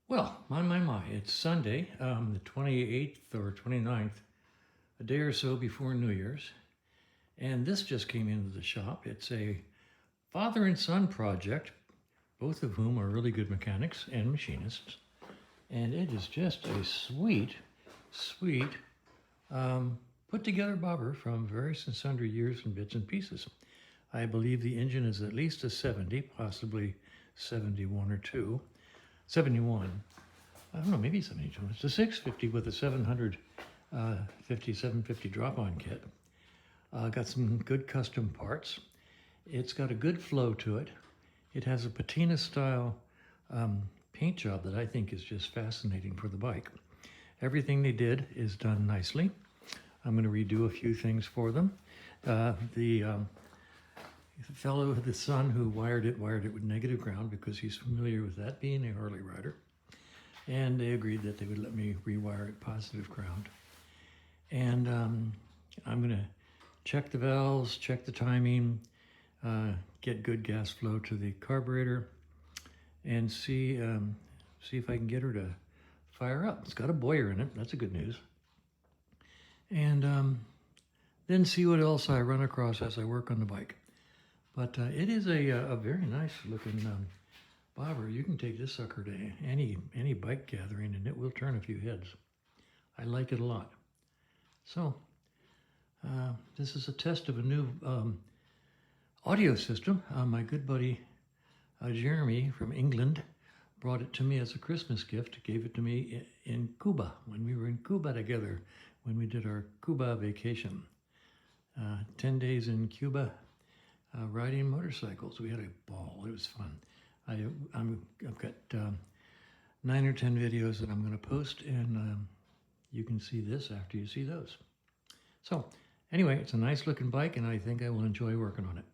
Well, my, it's Sunday, the 28th or 29th, a day or so before New Year's. And this just came into the shop. It's a father and son project, both of whom are really good mechanics and machinists. And it is just a sweet, put together bobber from various and sundry years and bits and pieces. I believe the engine is at least a 70, possibly 71 or 2. 71. I don't know, maybe 72. It's a 650 with a 750 drop-on kit. Got some good custom parts. It's got a good flow to it. It has a patina style paint job that I think is just fascinating for the bike. Everything they did is done nicely. I'm going to redo a few things for them. The fellow, the son who wired it with negative ground because he's familiar with that, being a Harley rider. And they agreed that they would let me rewire it positive ground. And I'm going to check the valves, check the timing, get good gas flow to the carburetor, and see if I can get her to fire up. It's got a Boyer in it. That's a good news. And then see what else I run across as I work on the bike. But it is a very nice looking bobber. You can take this sucker to any bike gathering and it will turn a few heads. I like it a lot. So this is a test of a new audio system. My good buddy Jeremy from England brought it to me as a Christmas gift, gave it to me in Cuba, when we were in Cuba together, when we did our Cuba vacation. 10 days in Cuba, riding motorcycles. We had a ball. It was fun. I've got 9 or 10 videos that I'm going to post, and you can see this after you see those. So anyway, it's a nice looking bike, and I think I will enjoy working on it.